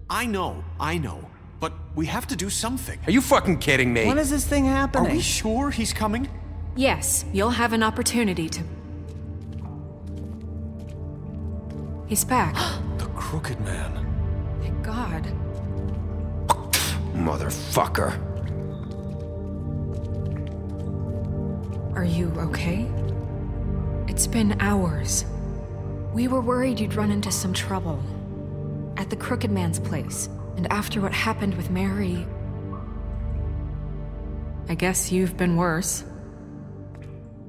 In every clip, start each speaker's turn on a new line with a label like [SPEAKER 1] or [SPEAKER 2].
[SPEAKER 1] I know. But we have to do something.
[SPEAKER 2] Are you fucking kidding me?
[SPEAKER 3] When is this thing happening?
[SPEAKER 1] Are we sure he's coming?
[SPEAKER 4] Yes, you'll have an opportunity to... He's back.
[SPEAKER 1] The Crooked Man.
[SPEAKER 4] Thank God.
[SPEAKER 2] Motherfucker.
[SPEAKER 4] Are you okay? It's been hours. We were worried you'd run into some trouble. At the Crooked Man's place. And after what happened with Mary... I guess you've been worse.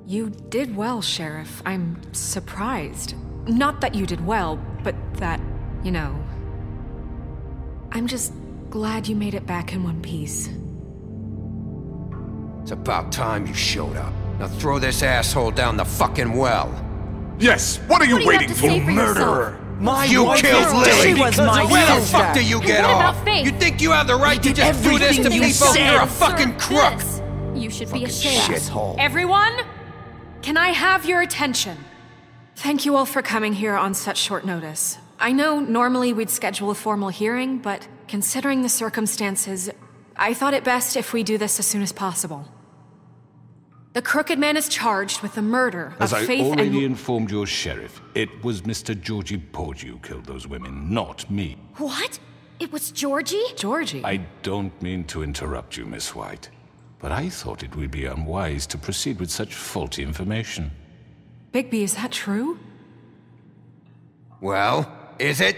[SPEAKER 4] You did well, Sheriff. I'm surprised. Not that you did well, but that, you know... I'm just glad you made it back in one piece.
[SPEAKER 2] It's about time you showed up. Now throw this asshole down the fucking well.
[SPEAKER 5] Yes, what are you waiting for?
[SPEAKER 2] Murderer!
[SPEAKER 1] You
[SPEAKER 2] killed Lily!
[SPEAKER 3] She was my
[SPEAKER 2] Where the
[SPEAKER 3] sister.
[SPEAKER 2] fuck do you get
[SPEAKER 6] What about
[SPEAKER 2] off?
[SPEAKER 6] Faith?
[SPEAKER 2] You think you have the right to just do this to
[SPEAKER 3] everything you
[SPEAKER 2] people?
[SPEAKER 3] said.
[SPEAKER 2] You're a fucking crook!
[SPEAKER 6] This. You should be ashamed.
[SPEAKER 2] Shithole.
[SPEAKER 4] Everyone, can I have your attention? Thank you all for coming here on such short notice. I know normally we'd schedule a formal hearing, but considering the circumstances, I thought it best if we do this as soon as possible. The Crooked Man is charged with the murder of
[SPEAKER 5] As I
[SPEAKER 4] Faith
[SPEAKER 5] already
[SPEAKER 4] and...
[SPEAKER 5] informed your sheriff, it was Mr. Georgie Porgy who killed those women, not me.
[SPEAKER 6] What? It was Georgie?
[SPEAKER 4] Georgie?
[SPEAKER 5] I don't mean to interrupt you, Miss White, but I thought it would be unwise to proceed with such faulty information.
[SPEAKER 4] Bigby, is that true?
[SPEAKER 2] Well, is it?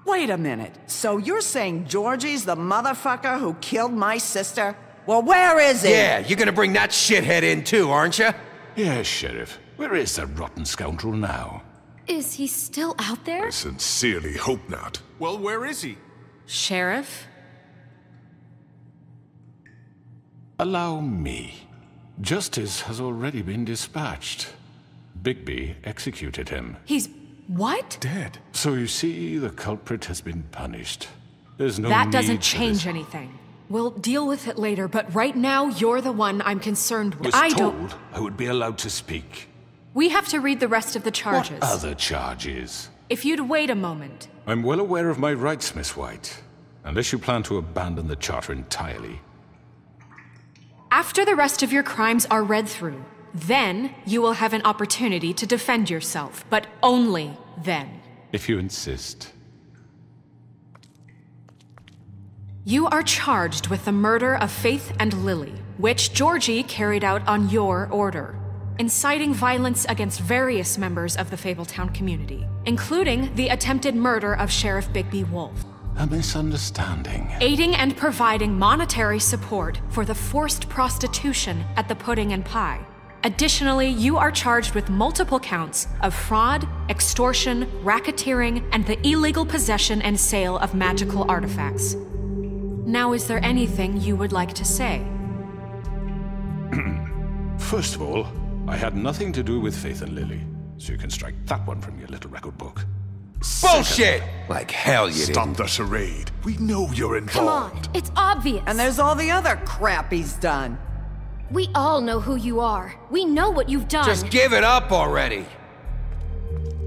[SPEAKER 3] Wait a minute. So you're saying Georgie's the motherfucker who killed my sister? Well, where is he?
[SPEAKER 2] Yeah, you're gonna bring that shithead in too, aren't you?
[SPEAKER 5] Yes, Sheriff. Where is that rotten scoundrel now?
[SPEAKER 6] Is he still out there?
[SPEAKER 7] I sincerely hope not.
[SPEAKER 1] Well, where is he?
[SPEAKER 4] Sheriff?
[SPEAKER 5] Allow me. Justice has already been dispatched. Bigby executed him.
[SPEAKER 4] He's... what?
[SPEAKER 1] Dead.
[SPEAKER 5] So you see, the culprit has been punished. There's no
[SPEAKER 4] That
[SPEAKER 5] need
[SPEAKER 4] doesn't
[SPEAKER 5] for
[SPEAKER 4] change
[SPEAKER 5] this.
[SPEAKER 4] anything. We'll deal with it later, but right now, you're the one I'm concerned with.
[SPEAKER 5] I was told I would be allowed to speak.
[SPEAKER 4] We have to read the rest of the charges.
[SPEAKER 5] What other charges?
[SPEAKER 4] If you'd wait a moment.
[SPEAKER 5] I'm well aware of my rights, Miss White. Unless you plan to abandon the charter entirely.
[SPEAKER 4] After the rest of your crimes are read through, then you will have an opportunity to defend yourself, but only then.
[SPEAKER 5] If you insist.
[SPEAKER 4] You are charged with the murder of Faith and Lily, which Georgie carried out on your order, inciting violence against various members of the Fabletown community, including the attempted murder of Sheriff Bigby Wolf.
[SPEAKER 5] A misunderstanding.
[SPEAKER 4] Aiding and providing monetary support for the forced prostitution at the Pudding and Pie. Additionally, you are charged with multiple counts of fraud, extortion, racketeering, and the illegal possession and sale of magical artifacts. Now, is there anything you would like to say?
[SPEAKER 5] First of all, I had nothing to do with Faith and Lily, so you can strike that one from your little record book.
[SPEAKER 2] Bullshit! Like hell you
[SPEAKER 7] Stop
[SPEAKER 2] didn't.
[SPEAKER 7] the charade. We know you're
[SPEAKER 6] Come
[SPEAKER 7] involved.
[SPEAKER 6] on, it's obvious.
[SPEAKER 3] And there's all the other crap he's done.
[SPEAKER 6] We all know who you are. We know what you've done.
[SPEAKER 2] Just give it up already.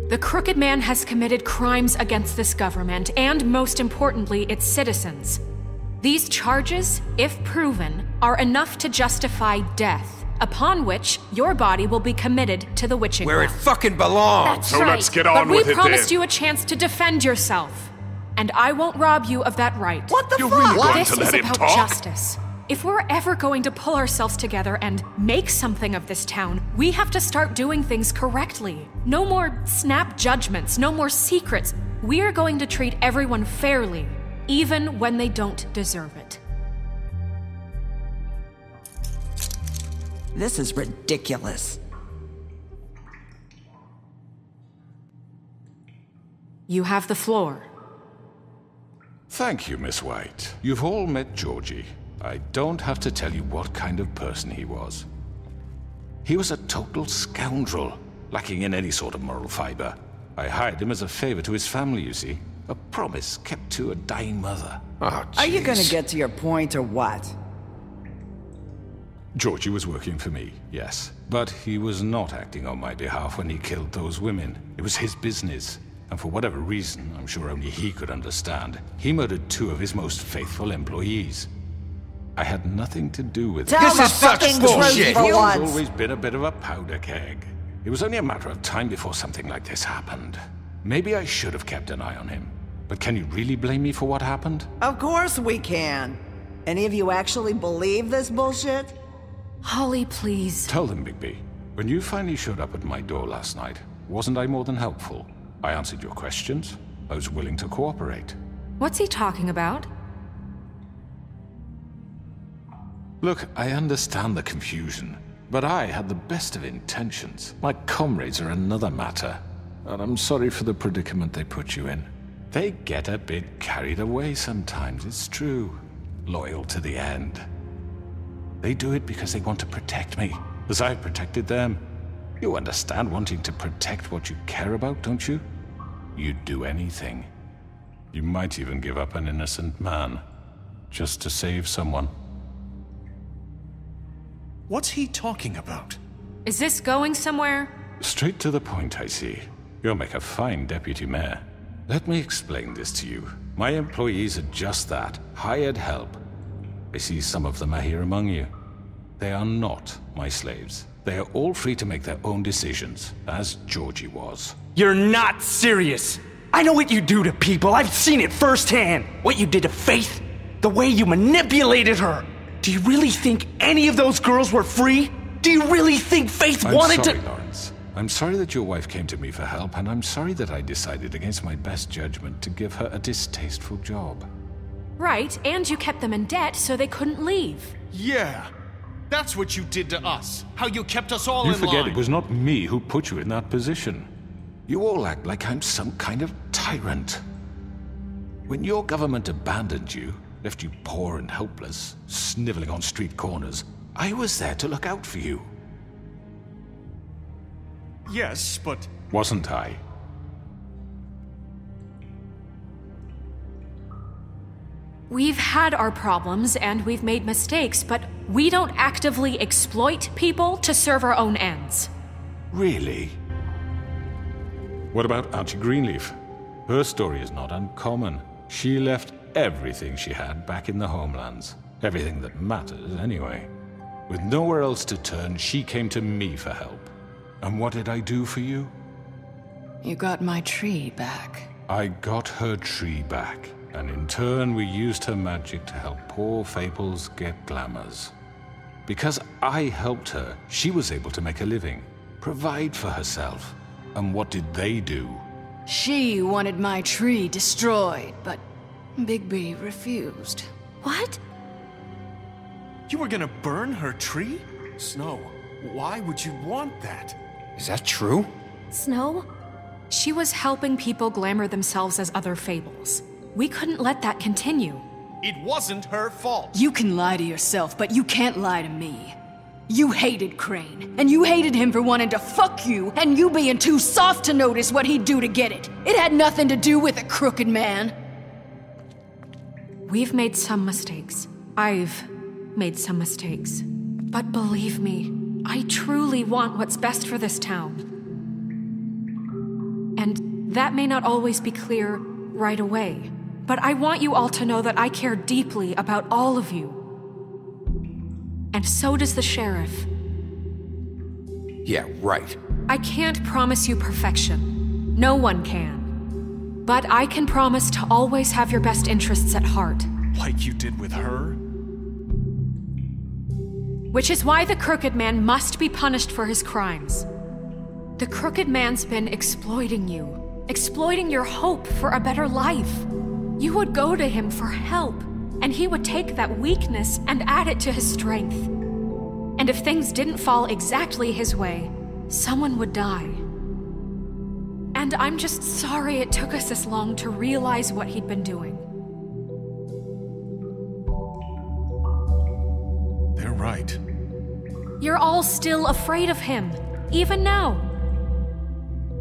[SPEAKER 4] The Crooked Man has committed crimes against this government and, most importantly, its citizens. These charges, if proven, are enough to justify death, upon which your body will be committed to the witching
[SPEAKER 2] Where it
[SPEAKER 4] well.
[SPEAKER 2] fucking belongs.
[SPEAKER 6] That's
[SPEAKER 7] So
[SPEAKER 6] right.
[SPEAKER 7] let's get
[SPEAKER 4] But
[SPEAKER 7] on
[SPEAKER 4] we
[SPEAKER 7] with it
[SPEAKER 4] promised
[SPEAKER 7] then.
[SPEAKER 4] you a chance to defend yourself, and I won't rob you of that right.
[SPEAKER 3] What the
[SPEAKER 7] You're
[SPEAKER 3] fuck?
[SPEAKER 7] really going
[SPEAKER 4] This
[SPEAKER 7] to
[SPEAKER 4] is
[SPEAKER 7] let him
[SPEAKER 4] about
[SPEAKER 7] talk?
[SPEAKER 4] justice. If we're ever going to pull ourselves together and make something of this town, we have to start doing things correctly. No more snap judgments, no more secrets. We're going to treat everyone fairly, even when they don't deserve it.
[SPEAKER 3] This is ridiculous.
[SPEAKER 4] You have the floor.
[SPEAKER 5] Thank you, Miss White. You've all met Georgie. I don't have to tell you what kind of person he was. He was a total scoundrel, lacking in any sort of moral fiber. I hired him as a favor to his family, you see. A promise kept to a dying mother.
[SPEAKER 2] Oh,
[SPEAKER 3] Are you
[SPEAKER 2] jeez.
[SPEAKER 3] gonna get to your point or what?
[SPEAKER 5] Georgie was working for me, yes. But he was not acting on my behalf when he killed those women. It was his business. A And for whatever reason, I'm sure only he could understand, he murdered 2 of his most faithful employees. I had nothing to do with it.
[SPEAKER 3] Tell
[SPEAKER 2] This
[SPEAKER 3] the
[SPEAKER 2] is such
[SPEAKER 3] fucking
[SPEAKER 2] bullshit.
[SPEAKER 3] truth for
[SPEAKER 5] He's
[SPEAKER 3] once.
[SPEAKER 5] always been a bit of a powder keg. It was only a matter of time before something like this happened. Maybe I should have kept an eye on him. But can you really blame me for what happened?
[SPEAKER 3] Of course we can. Any of you actually believe this bullshit?
[SPEAKER 4] Holly, please.
[SPEAKER 5] Tell them, Bigby. When you finally showed up at my door last night, wasn't I more than helpful? I answered your questions. I was willing to cooperate.
[SPEAKER 4] What's he talking about?
[SPEAKER 5] Look, I understand the confusion, but I had the best of intentions. My comrades are another matter, and I'm sorry for the predicament they put you in. They get a bit carried away sometimes, it's true. Loyal to the end. They do it because they want to protect me, as I've protected them. You understand wanting to protect what you care about, don't you? You'd do anything. You might even give up an innocent man, just to save someone.
[SPEAKER 1] What's he talking about?
[SPEAKER 4] Is this going somewhere?
[SPEAKER 5] Straight to the point, I see. You'll make a fine deputy mayor. Let me explain this to you. My employees are just that, hired help. I see some of them are here among you. They are not my slaves. They are all free to make their own decisions, as Georgie was.
[SPEAKER 8] You're not serious. I know what you do to people. I've seen it firsthand. What you did to Faith. The way you manipulated her. Do you really think any of those girls were free? Do you really think Faith wanted to—
[SPEAKER 5] I'm sorry, Lawrence. I'm sorry that your wife came to me for help, and I'm sorry that I decided against my best judgment to give her a distasteful job.
[SPEAKER 4] Right, and you kept them in debt so they couldn't leave.
[SPEAKER 1] Yeah, that's what you did to us. How you kept us all
[SPEAKER 5] You
[SPEAKER 1] in
[SPEAKER 5] forget
[SPEAKER 1] line.
[SPEAKER 5] it was not me who put you in that position. You all act like I'm some kind of tyrant. When your government abandoned you, left you poor and helpless, sniveling on street corners, I was there to look out for you.
[SPEAKER 1] Yes, but...
[SPEAKER 5] Wasn't I?
[SPEAKER 4] We've had our problems and we've made mistakes, but we don't actively exploit people to serve our own ends.
[SPEAKER 5] Really? What about Auntie Greenleaf? Her story is not uncommon. She left everything she had back in the homelands. Everything that matters, anyway. With nowhere else to turn, she came to me for help. And what did I do for you?
[SPEAKER 9] You got my tree back.
[SPEAKER 5] I got her tree back, and in turn we used her magic to help poor Fables get glamours. Because I helped her, she was able to make a living, provide for herself. And what did they do?
[SPEAKER 9] She wanted my tree destroyed, but Bigby refused.
[SPEAKER 4] What?
[SPEAKER 1] You were gonna burn her tree? Snow, why would you want that?
[SPEAKER 2] Is that true?
[SPEAKER 6] Snow?
[SPEAKER 4] She was helping people glamour themselves as other Fables. We couldn't let that continue.
[SPEAKER 1] It wasn't her fault.
[SPEAKER 9] You can lie to yourself, but you can't lie to me. You hated Crane, and you hated him for wanting to fuck you, and you being too soft to notice what he'd do to get it. It had nothing to do with a crooked man.
[SPEAKER 4] We've made some mistakes. I've made some mistakes. But believe me, I truly want what's best for this town. And that may not always be clear right away, but I want you all to know that I care deeply about all of you. And so does the sheriff.
[SPEAKER 2] Yeah, right.
[SPEAKER 4] I can't promise you perfection. No one can. But I can promise to always have your best interests at heart.
[SPEAKER 1] Like you did with her?
[SPEAKER 4] Which is why the Crooked Man must be punished for his crimes. The Crooked Man's been exploiting you, exploiting your hope for a better life. You would go to him for help, and he would take that weakness and add it to his strength. And if things didn't fall exactly his way, someone would die. And I'm just sorry it took us this long to realize what he'd been doing.
[SPEAKER 1] They're right.
[SPEAKER 4] You're all still afraid of him, even now.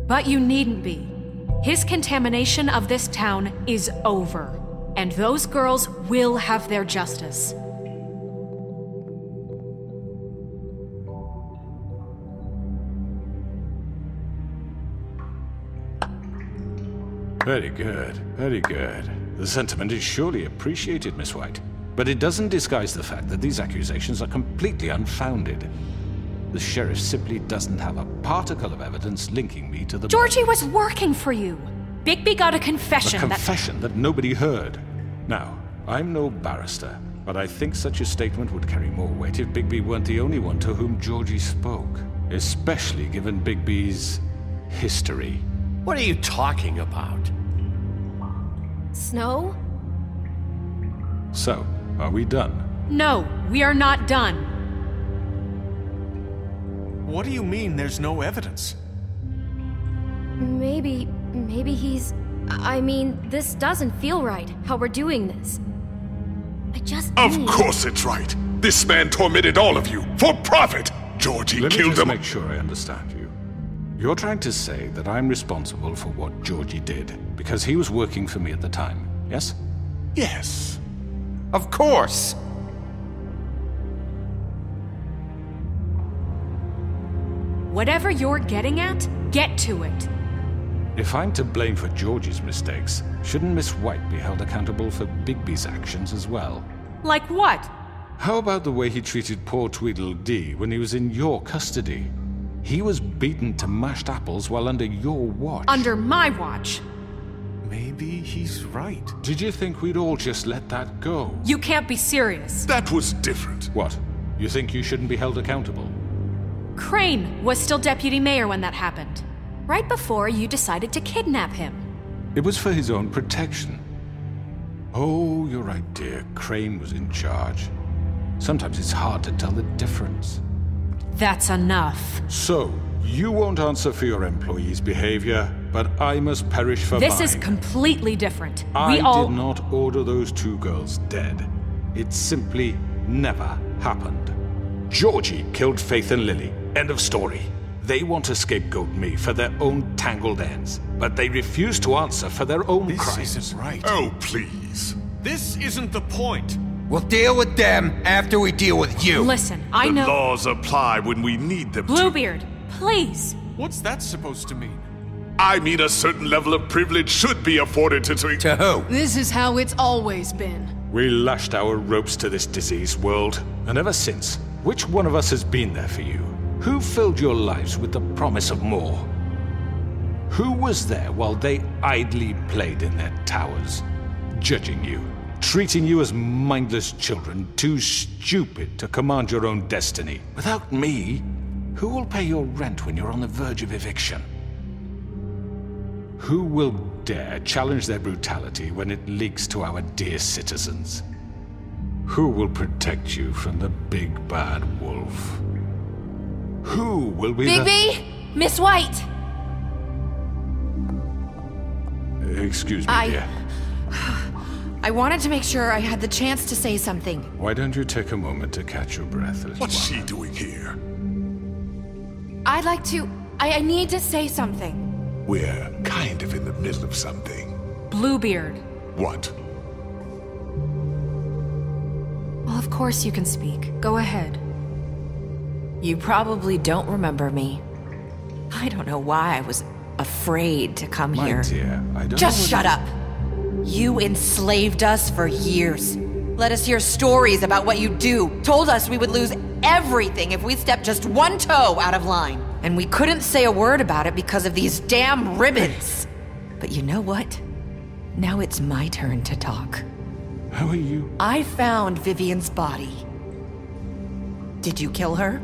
[SPEAKER 4] But you needn't be. His contamination of this town is over, and those girls will have their justice.
[SPEAKER 5] Very good, very good. The sentiment is surely appreciated, Miss White. But it doesn't disguise the fact that these accusations are completely unfounded. The sheriff simply doesn't have a particle of evidence linking me to the...
[SPEAKER 4] Georgie was working for you. Bigby got a confession
[SPEAKER 5] A confession that nobody heard. Now, I'm no barrister, but I think such a statement would carry more weight if Bigby weren't the only one to whom Georgie spoke. Especially given Bigby's history.
[SPEAKER 10] What are you talking about?
[SPEAKER 6] Snow?
[SPEAKER 5] So, are we done?
[SPEAKER 4] No, we are not done.
[SPEAKER 1] What do you mean there's no evidence?
[SPEAKER 6] Maybe he's... I mean, this doesn't feel right, how we're doing this. I just
[SPEAKER 7] Of
[SPEAKER 6] need...
[SPEAKER 7] course it's right. This man tormented all of you for profit. Georgie
[SPEAKER 5] Let me
[SPEAKER 7] killed
[SPEAKER 5] just
[SPEAKER 7] him.
[SPEAKER 5] make sure I understand you. You're trying to say that I'm responsible for what Georgie did because he was working for me at the time, yes?
[SPEAKER 7] Yes.
[SPEAKER 2] Of course!
[SPEAKER 4] Whatever you're getting at, get to it.
[SPEAKER 5] If I'm to blame for Georgie's mistakes, shouldn't Miss White be held accountable for Bigby's actions as well?
[SPEAKER 4] Like what?
[SPEAKER 5] How about the way he treated poor Tweedledee when he was in your custody? He was beaten to mashed apples while under your watch.
[SPEAKER 4] Under my watch.
[SPEAKER 1] Maybe he's right.
[SPEAKER 5] Did you think we'd all just let that go?
[SPEAKER 4] You can't be serious.
[SPEAKER 7] That was different.
[SPEAKER 5] What? You think you shouldn't be held accountable?
[SPEAKER 4] Crane was still deputy mayor when that happened. Right before you decided to kidnap him.
[SPEAKER 5] It was for his own protection. Oh, you're right, dear. Crane was in charge. Sometimes it's hard to tell the difference.
[SPEAKER 4] That's enough.
[SPEAKER 5] So, you won't answer for your employees' behavior, but I must perish for
[SPEAKER 4] This
[SPEAKER 5] mine.
[SPEAKER 4] is completely different.
[SPEAKER 5] I
[SPEAKER 4] We all...
[SPEAKER 5] did not order those two girls dead. It simply never happened. Georgie killed Faith and Lily. End of story. They want to scapegoat me for their own tangled ends, but they refuse to answer for their own
[SPEAKER 1] This
[SPEAKER 5] crimes.
[SPEAKER 1] isn't right.
[SPEAKER 7] Oh, please.
[SPEAKER 1] This isn't the point.
[SPEAKER 2] We'll deal with them after we deal with you.
[SPEAKER 4] Listen, I
[SPEAKER 7] The
[SPEAKER 4] know...
[SPEAKER 7] laws apply when we need them to.
[SPEAKER 4] Bluebeard, please.
[SPEAKER 1] What's that supposed to mean?
[SPEAKER 7] I mean a certain level of privilege should be afforded to...
[SPEAKER 2] To who?
[SPEAKER 9] This is how it's always been.
[SPEAKER 5] We lashed our ropes to this diseased world, and ever since, which one of us has been there for you? Who filled your lives with the promise of more? Who was there while they idly played in their towers, judging you, treating you as mindless children, too stupid to command your own destiny? Without me, who will pay your rent when you're on the verge of eviction? Who will dare challenge their brutality when it leaks to our dear citizens? Who will protect you from the big bad wolf? Who will be
[SPEAKER 6] Bigby! Miss White!
[SPEAKER 5] Excuse me, dear.
[SPEAKER 11] I wanted to make sure I had the chance to say something.
[SPEAKER 5] Why don't you take a moment to catch your breath a little
[SPEAKER 7] What's
[SPEAKER 5] while?
[SPEAKER 7] she doing here?
[SPEAKER 11] I'd like to... I need to say something.
[SPEAKER 7] We're kind of in the middle of something.
[SPEAKER 4] Bluebeard.
[SPEAKER 7] What?
[SPEAKER 4] Well, of course you can speak. Go ahead.
[SPEAKER 11] You probably don't remember me. I don't know why I was afraid to come
[SPEAKER 5] My
[SPEAKER 11] here.
[SPEAKER 5] dear, I don't
[SPEAKER 11] Just
[SPEAKER 5] know
[SPEAKER 11] shut up. You enslaved us for years. Let us hear stories about what you do. Told us we would lose everything if we stepped just one toe out of line. And we couldn't say a word about it because of these damn ribbons. But you know what? Now it's my turn to talk.
[SPEAKER 5] How are you?
[SPEAKER 11] I found Vivian's body. Did you kill her?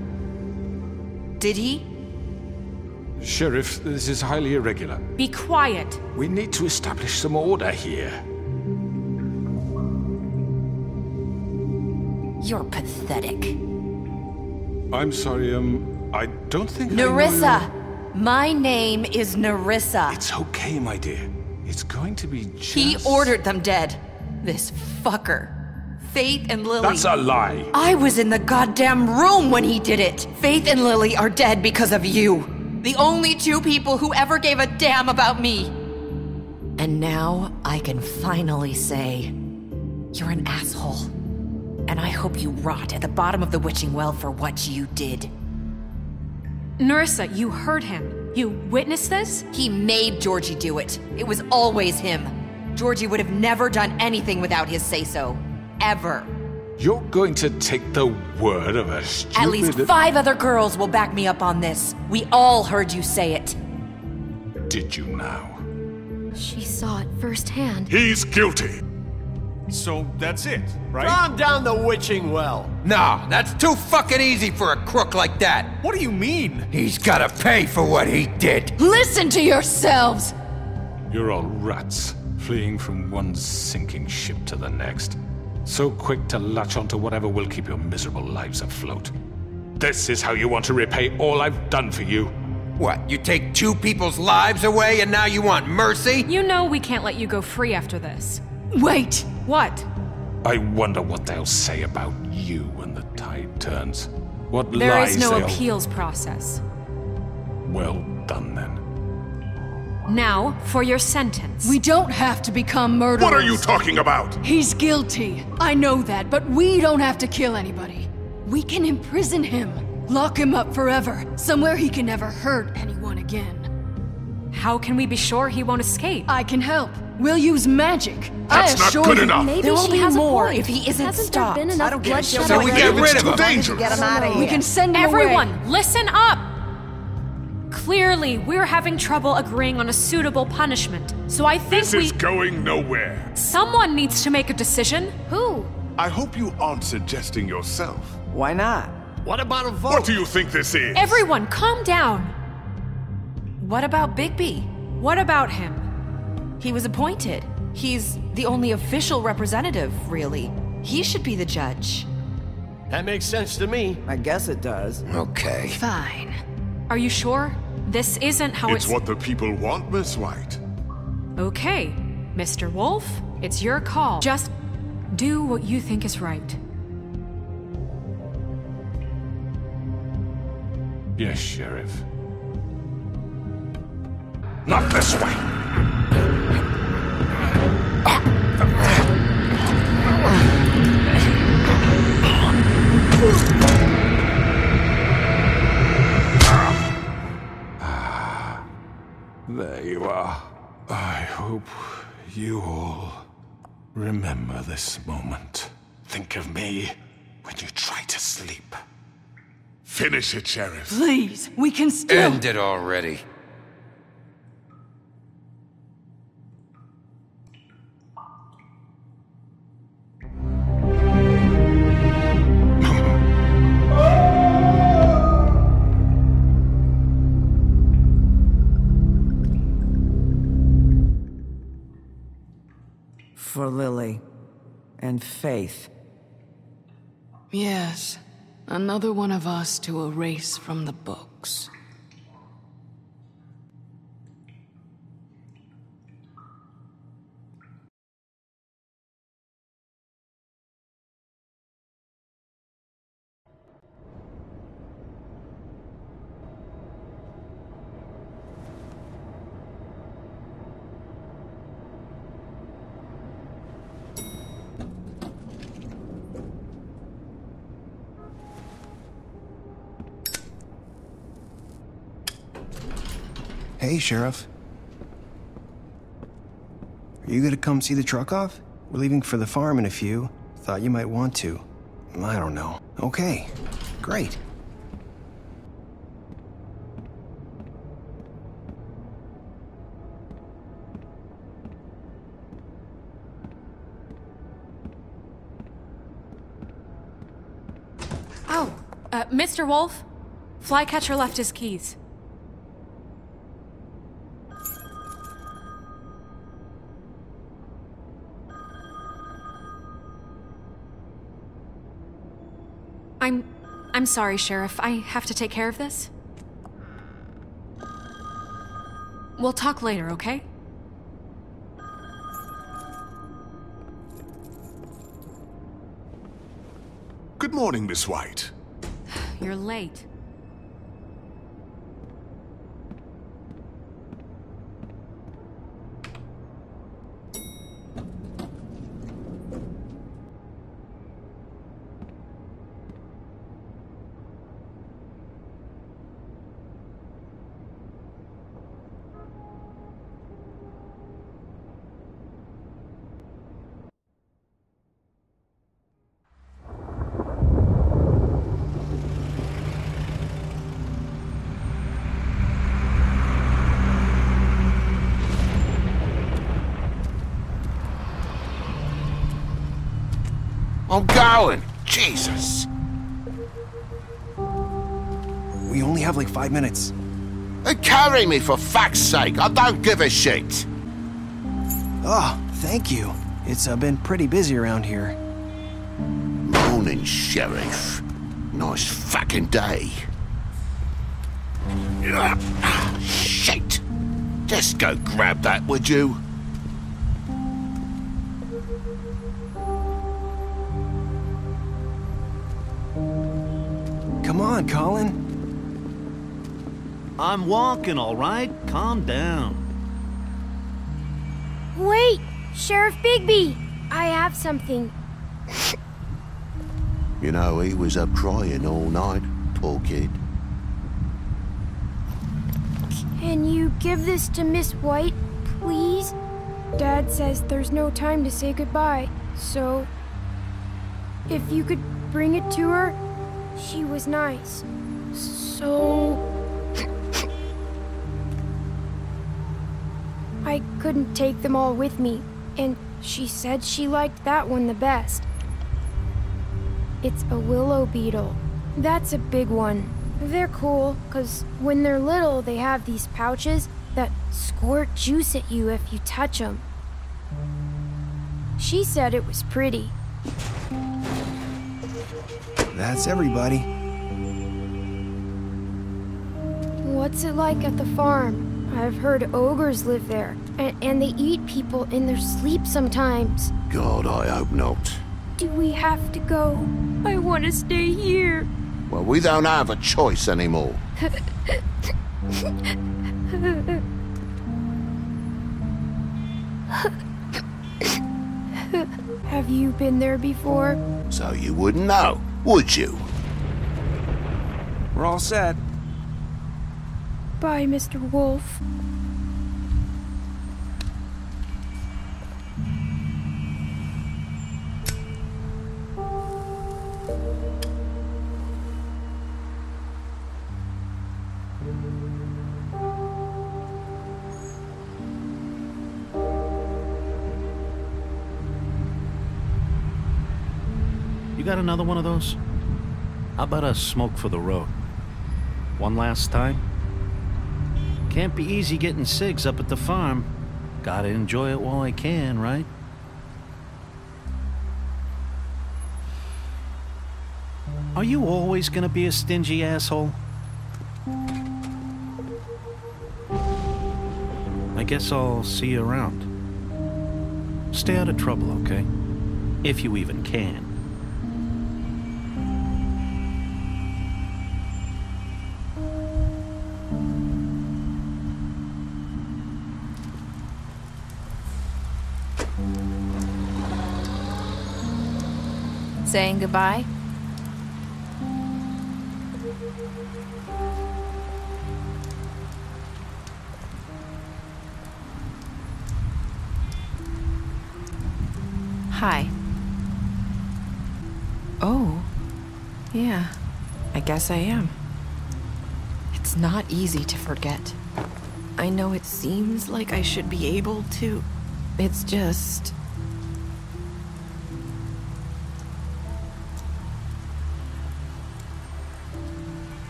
[SPEAKER 11] Did he?
[SPEAKER 5] Sheriff, this is highly irregular.
[SPEAKER 4] Be quiet.
[SPEAKER 5] We need to establish some order here.
[SPEAKER 11] You're pathetic.
[SPEAKER 5] I'm sorry, I don't think I know
[SPEAKER 11] Narissa!
[SPEAKER 5] you-
[SPEAKER 11] My name is Narissa.
[SPEAKER 5] It's okay, my dear. It's going to be just...
[SPEAKER 11] He ordered them dead. This fucker. Faith and Lily.
[SPEAKER 5] That's a lie.
[SPEAKER 11] I was in the goddamn room when he did it. Faith and Lily are dead because of you. The only two people who ever gave a damn about me. And now I can finally say, you're an asshole. And I hope you rot at the bottom of the witching well for what you did.
[SPEAKER 4] Narissa, you heard him. You witnessed this?
[SPEAKER 11] He made Georgie do it. It was always him. Georgie would have never done anything without his say-so. Ever.
[SPEAKER 5] You're going to take the word of a stupid...
[SPEAKER 11] At least 5 other girls will back me up on this. We all heard you say it.
[SPEAKER 5] Did you now?
[SPEAKER 6] She saw it firsthand.
[SPEAKER 7] He's guilty.
[SPEAKER 1] So that's it, right?
[SPEAKER 10] Calm down the witching well.
[SPEAKER 2] No, that's too fucking easy for a crook like that.
[SPEAKER 1] What do you mean?
[SPEAKER 2] He's gotta pay for what he did.
[SPEAKER 9] Listen to yourselves!
[SPEAKER 5] You're all rats, fleeing from one sinking ship to the next. So quick to latch onto whatever will keep your miserable lives afloat. This is how you want to repay all I've done for you?
[SPEAKER 2] What, you take 2 people's lives away and now you want mercy?
[SPEAKER 4] You know we can't let you go free after this.
[SPEAKER 9] Wait!
[SPEAKER 4] What?
[SPEAKER 5] I wonder what they'll say about you when the tide turns. What
[SPEAKER 4] There
[SPEAKER 5] lies
[SPEAKER 4] is no
[SPEAKER 5] they'll...
[SPEAKER 4] appeals process.
[SPEAKER 5] Well done, then.
[SPEAKER 4] Now, for your sentence.
[SPEAKER 9] We don't have to become murderers.
[SPEAKER 7] What are you talking about?
[SPEAKER 9] He's guilty. I know that, but we don't have to kill anybody. We can imprison him. Lock him up forever, somewhere he can never hurt anyone again.
[SPEAKER 4] How can we be sure he won't escape?
[SPEAKER 9] I can help. We'll use magic.
[SPEAKER 7] That's not good enough.
[SPEAKER 6] Maybe
[SPEAKER 11] There will
[SPEAKER 6] she
[SPEAKER 11] be
[SPEAKER 6] has
[SPEAKER 11] more
[SPEAKER 6] a point.
[SPEAKER 11] if he isn't
[SPEAKER 6] Hasn't
[SPEAKER 11] stopped.
[SPEAKER 6] there been
[SPEAKER 3] I
[SPEAKER 6] enough
[SPEAKER 3] don't give a
[SPEAKER 6] bloodshed
[SPEAKER 3] shit.
[SPEAKER 2] So we
[SPEAKER 6] already?
[SPEAKER 2] get rid of him.
[SPEAKER 7] Too dangerous.
[SPEAKER 3] Get him out of here.
[SPEAKER 9] We can send him away.
[SPEAKER 4] Everyone, listen up! Clearly, we're having trouble agreeing on a suitable punishment, so I think
[SPEAKER 7] This is going nowhere.
[SPEAKER 4] Someone needs to make a decision.
[SPEAKER 6] Who?
[SPEAKER 7] I hope you aren't suggesting yourself.
[SPEAKER 3] Why not?
[SPEAKER 10] What about a vote?
[SPEAKER 7] What do you think this is?
[SPEAKER 4] Everyone, calm down.
[SPEAKER 11] What about Bigby?
[SPEAKER 4] What about him?
[SPEAKER 11] He was appointed. He's the only official representative, really. He should be the judge.
[SPEAKER 10] That makes sense to me.
[SPEAKER 3] I guess it does.
[SPEAKER 2] Okay.
[SPEAKER 9] Fine.
[SPEAKER 4] Are you sure? This isn't how
[SPEAKER 7] It's what the people want, Miss White.
[SPEAKER 4] Okay, Mr. Wolf, it's your call. Just do what you think is right.
[SPEAKER 5] Yes, Sheriff. Not this way! There you are. I hope you all remember this moment. Think of me when you try to sleep.
[SPEAKER 7] Finish it, Sheriff.
[SPEAKER 9] Please, we can still...
[SPEAKER 2] End it already.
[SPEAKER 3] For Lily and Faith.
[SPEAKER 9] Yes, another one of us to erase from the books.
[SPEAKER 12] Hey, Sheriff. Are you gonna come see the truck off? We're leaving for the farm in a few. Thought you might want to. I don't know. Okay, great.
[SPEAKER 4] Oh, Mr. Wolf, Flycatcher left his keys. I'm sorry, Sheriff. I have to take care of this. We'll talk later, okay?
[SPEAKER 7] Good morning, Miss White.
[SPEAKER 4] You're late.
[SPEAKER 7] I'm going. Jesus.
[SPEAKER 12] We only have like 5 minutes.
[SPEAKER 7] Carry me for fuck's sake. I don't give a shit.
[SPEAKER 12] Oh, thank you. It's been pretty busy around here.
[SPEAKER 7] Morning, Sheriff. Nice fucking day. Shit. Just go grab that, would you?
[SPEAKER 12] Come on, Colin.
[SPEAKER 13] I'm walking, all right? Calm down.
[SPEAKER 14] Wait! Sheriff Bigby! I have something.
[SPEAKER 7] You know, he was up crying all night, poor kid.
[SPEAKER 14] Can you give this to Miss White, please? Dad says there's no time to say goodbye, so... if you could bring it to her, she was nice. So... I couldn't take them all with me, and she said she liked that one the best. It's a willow beetle. That's a big one. They're cool, 'cause when they're little, they have these pouches that squirt juice at you if you touch them. She said it was pretty.
[SPEAKER 12] That's everybody.
[SPEAKER 14] What's it like at the farm? I've heard ogres live there, and they eat people in their sleep sometimes.
[SPEAKER 7] God, I hope not.
[SPEAKER 14] Do we have to go? I want to stay here.
[SPEAKER 7] Well, we don't have a choice anymore.
[SPEAKER 14] Have you been there before?
[SPEAKER 7] So you wouldn't know, would you?
[SPEAKER 12] We're all set.
[SPEAKER 14] Bye, Mr. Wolf.
[SPEAKER 13] You got another one of those? How about a smoke for the road? One last time? Can't be easy getting cigs up at the farm. Gotta enjoy it while I can, right? Are you always gonna be a stingy asshole? I guess I'll see you around. Stay out of trouble, okay? If you even can.
[SPEAKER 11] Saying goodbye? Hi. Oh, yeah, I guess I am. It's not easy to forget. I know it seems like I should be able to. It's just...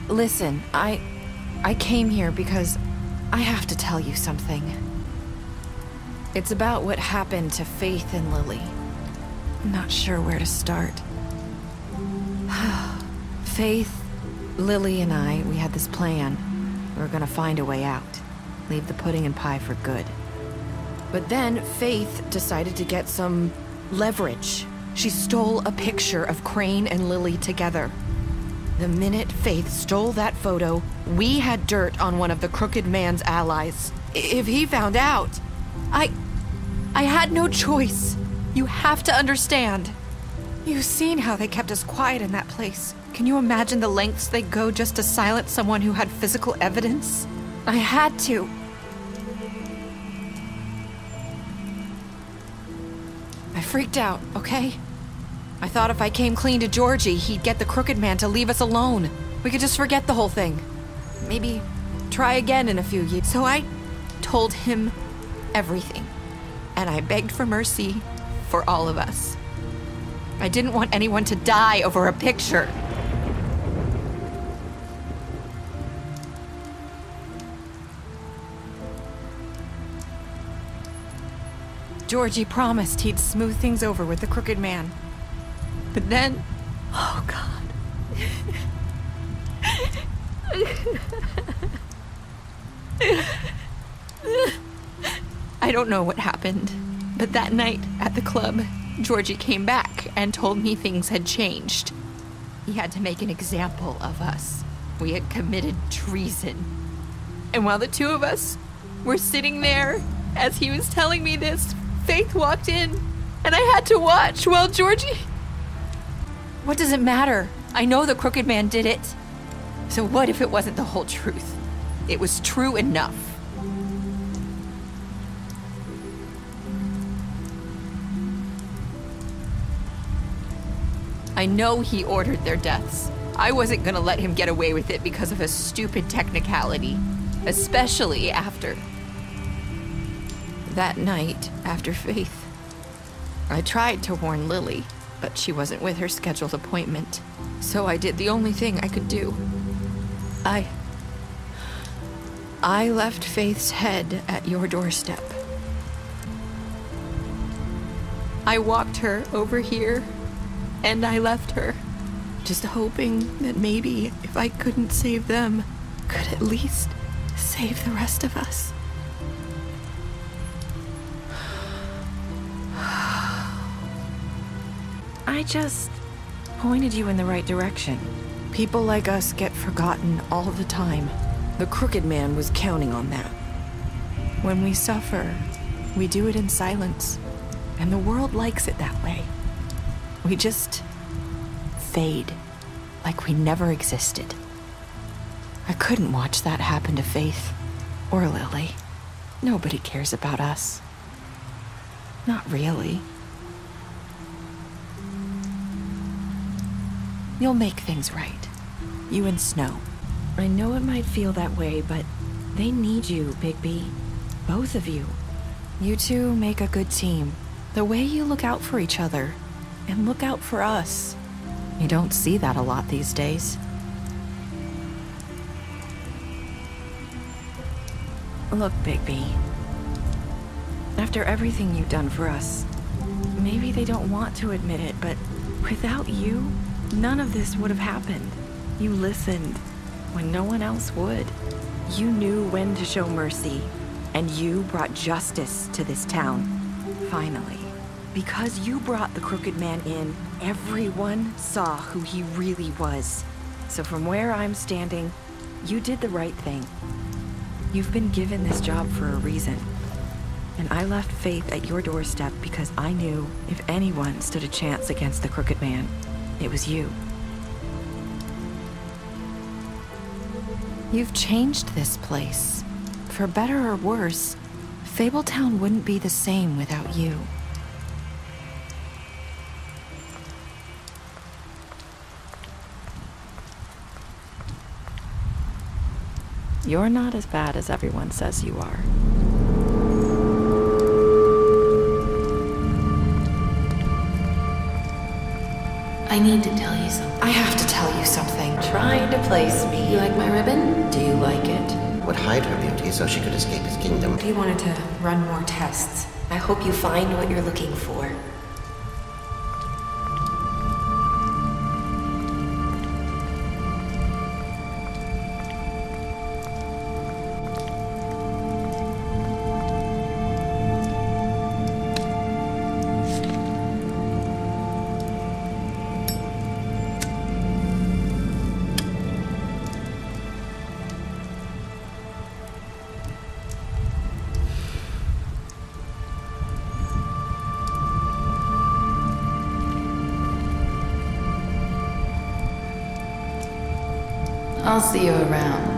[SPEAKER 11] Listen, I came here because I have to tell you something. It's about what happened to Faith and Lily. I'm not sure where to start. Faith, Lily, and I, we had this plan. We were gonna find a way out. Leave the pudding and pie for good. But then Faith decided to get some leverage. She stole a picture of Crane and Lily together. The minute Faith stole that photo, we had dirt on one of the Crooked Man's allies. If he found out, I had no choice. You have to understand. You've seen how they kept us quiet in that place. Can you imagine the lengths they go just to silence someone who had physical evidence? I had to. I freaked out, okay? I thought if I came clean to Georgie, he'd get the Crooked Man to leave us alone. We could just forget the whole thing. Maybe try again in a few years. So I told him everything. And I begged for mercy for all of us. I didn't want anyone to die over a picture. Georgie promised he'd smooth things over with the Crooked Man. But then... oh, God. I don't know what happened, but that night at the club, Georgie came back and told me things had changed. He had to make an example of us. We had committed treason. And while the two of us were sitting there, as he was telling me this, Faith walked in, and I had to watch while Georgie... What does it matter? I know the Crooked Man did it. So what if it wasn't the whole truth? It was true enough. I know he ordered their deaths. I wasn't gonna let him get away with it because of a stupid technicality. Especially after... that night, after Faith. I tried to warn Lily, but she wasn't with her scheduled appointment. So I did the only thing I could do. I left Faith's head at your doorstep. I walked her over here, and I left her, just hoping that maybe if I couldn't save them, could at least save the rest of us. I just pointed you in the right direction. People like us get forgotten all the time. The Crooked Man was counting on that. When we suffer, we do it in silence, and the world likes it that way. We just fade, like we never existed. I couldn't watch that happen to Faith, or Lily. Nobody cares about us. Not really. You'll make things right. You and Snow. I know it might feel that way, but they need you, Bigby. Both of you. You two make a good team. The way you look out for each other, and look out for us. You don't see that a lot these days. Look, Bigby. After everything you've done for us, maybe they don't want to admit it, but without you, none of this would have happened. You listened when no one else would. You knew when to show mercy, and you brought justice to this town. Finally. Because you brought the Crooked Man in, everyone saw who he really was. So from where I'm standing, you did the right thing. You've been given this job for a reason. And I left Faith at your doorstep because I knew if anyone stood a chance against the Crooked Man, it was you. You've changed this place. For better or worse, Fabletown wouldn't be the same without you. You're not as bad as everyone says you are.
[SPEAKER 15] I need to tell you something.
[SPEAKER 11] I have to tell you something.
[SPEAKER 15] Trying to place me. You like my ribbon? Do you like it?
[SPEAKER 16] Would hide her beauty so she could escape his kingdom.
[SPEAKER 15] He wanted to run more tests. I hope you find what you're looking for. I'll see you around.